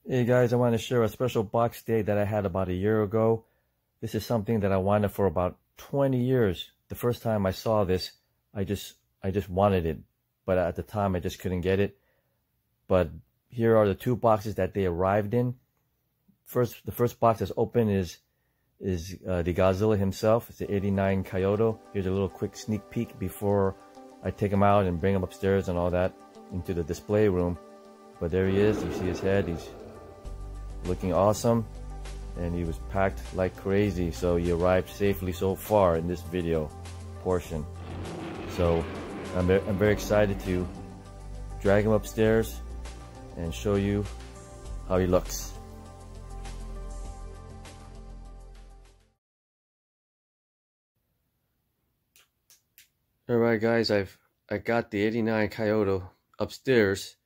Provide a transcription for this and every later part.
Hey guys, I want to share a special box day that I had about a year ago. This is something that I wanted for about 20 years. The first time I saw this, I just wanted it, but at the time I just couldn't get it. But here are the two boxes that they arrived in. The first box that's open is the Godzilla himself. It's the '89 Kaiyodo. Here's a little quick sneak peek before I take him out and bring him upstairs and all that into the display room. But there he is. You see his head. He's looking awesome, and he was packed like crazy, so he arrived safely so far in this video portion. So I'm very excited to drag him upstairs and show you how he looks. Alright guys, I got the '89 Kaiyodo upstairs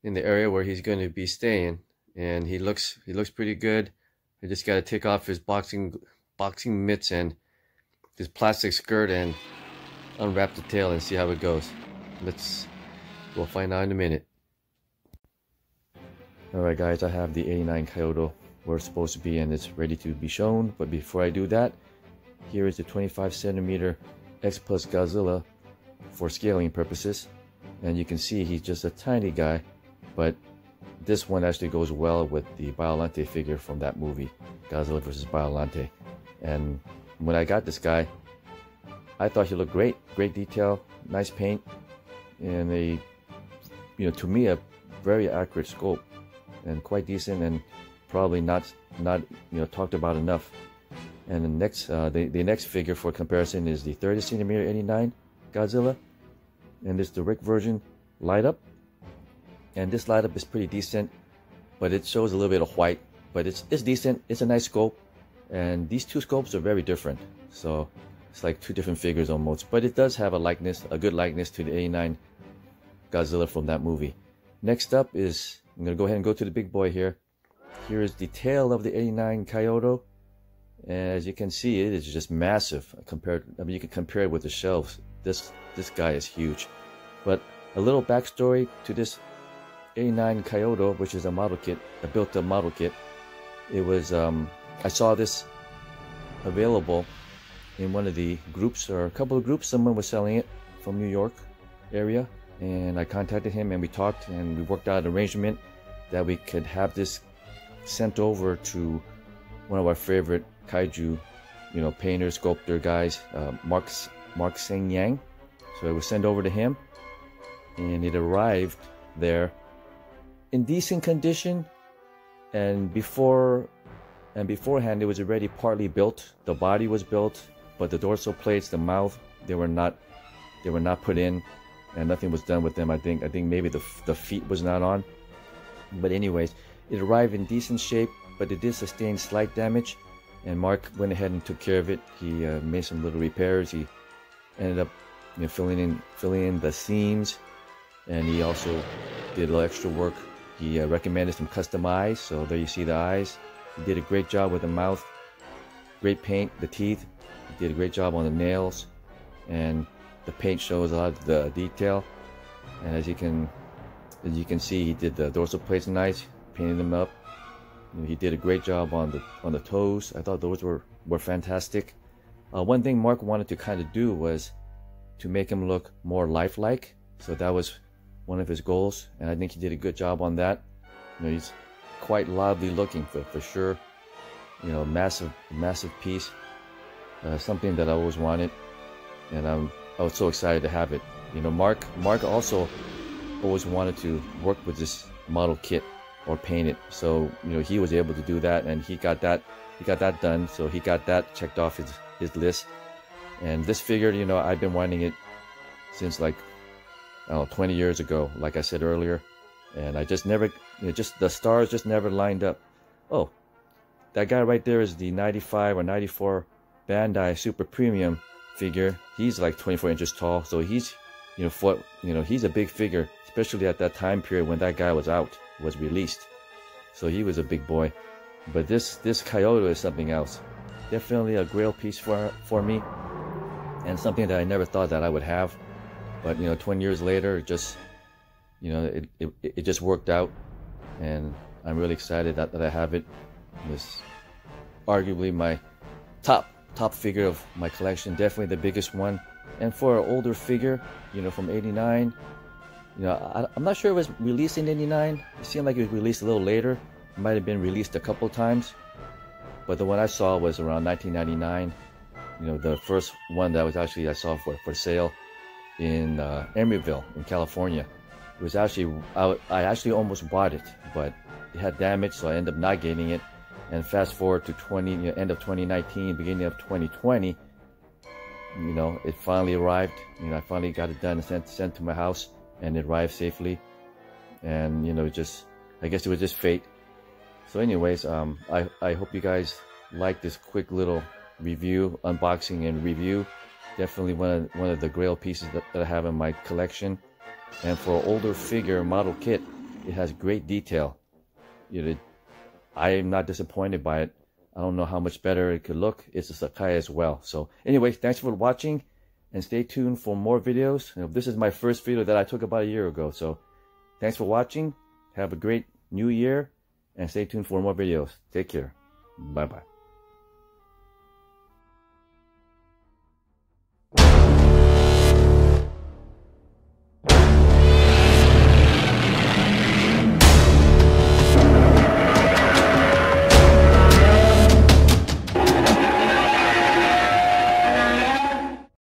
in the area where he's going to be staying, and he looks pretty good. I just got to take off his boxing mitts and his plastic skirt and unwrap the tail and see how it goes. We'll find out in a minute. Alright guys, I have the '89 Kaiyodo where it's supposed to be, and it's ready to be shown. But before I do that, here is the 25cm X Plus Godzilla for scaling purposes. And you can see he's just a tiny guy, but this one actually goes well with the Biollante figure from that movie, Godzilla vs. Biollante. And when I got this guy, I thought he looked great. Great detail, nice paint, and to me, a very accurate sculpt, and quite decent, and probably not talked about enough. And the next figure for comparison is the 30cm '89 Godzilla, and it's the Rick version light up. And this light up is pretty decent, but it shows a little bit of white, but it's decent. It's a nice scope, and these two scopes are very different, so it's like two different figures almost. But it does have a good likeness to the '89 Godzilla from that movie. Next up is, I'm gonna go ahead and go to the big boy here. Here is the tail of the '89 Kaiyodo, and as you can see, it is just massive compared. I mean, you can compare it with the shelves. This guy is huge. But a little backstory to this '89 Kaiyodo, which is a model kit, a built-up model kit. It was I saw this available in one of the groups, or a couple of groups. Someone was selling it from New York area, and I contacted him, and we talked, and we worked out an arrangement that we could have this sent over to one of our favorite kaiju, painter, sculptor guys, Mark Seng Yang. So it was sent over to him, and it arrived there in decent condition, and beforehand it was already partly built. The body was built, but the dorsal plates, the mouth, they were not put in, and nothing was done with them. I think maybe the feet was not on, but anyways, it arrived in decent shape, but it did sustain slight damage, and Mark went ahead and took care of it. He made some little repairs. He ended up filling in the seams, and he also did a little extra work. He recommended some custom eyes, so there you see the eyes. He did a great job with the mouth, great paint, the teeth. He did a great job on the nails, and the paint shows a lot of the detail. And as you can see, he did the dorsal plates nice, painted them up. He did a great job on the toes. I thought those were fantastic. One thing Mark wanted to kind of do was to make him look more lifelike, so that was one of his goals, and I think he did a good job on that. He's quite lively looking for sure. Massive piece, something that I always wanted, and I was so excited to have it. Mark also always wanted to work with this model kit or paint it, so he was able to do that, and he got that done. So he got that checked off his list. And this figure, I've been wanting it since like 20 years ago, like I said earlier, and I just never, the stars just never lined up. Oh, that guy right there is the 95 or 94 Bandai Super Premium figure. He's like 24 inches tall, so he's, he's a big figure, especially at that time period when that guy was released. So he was a big boy. But this Kaiyodo is something else. Definitely a Grail piece for me, and something that I never thought that I would have. But 20 years later, it just worked out, and I'm really excited that I have it. It's arguably my top figure of my collection, definitely the biggest one. And for an older figure, you know, from '89, you know, I'm not sure it was released in '89. It seemed like it was released a little later. It might have been released a couple times, but the one I saw was around 1999. You know, the first one that was actually I saw for sale in Emeryville in California. It was actually I actually almost bought it, but it had damage, so I ended up not getting it. And fast forward to end of 2019, beginning of 2020, you know, it finally arrived. You know, I finally got it done and sent to my house, and it arrived safely. And you know, I guess it was just fate. So anyways, I hope you guys like this quick little review, unboxing and review. Definitely one of the Grail pieces that I have in my collection. And for an older figure model kit, it has great detail. You know, I am not disappointed by it. I don't know how much better it could look. It's a Sakai as well. So anyway, thanks for watching, and stay tuned for more videos. You know, this is my first video that I took about a year ago. So thanks for watching. Have a great new year, and stay tuned for more videos. Take care. Bye-bye.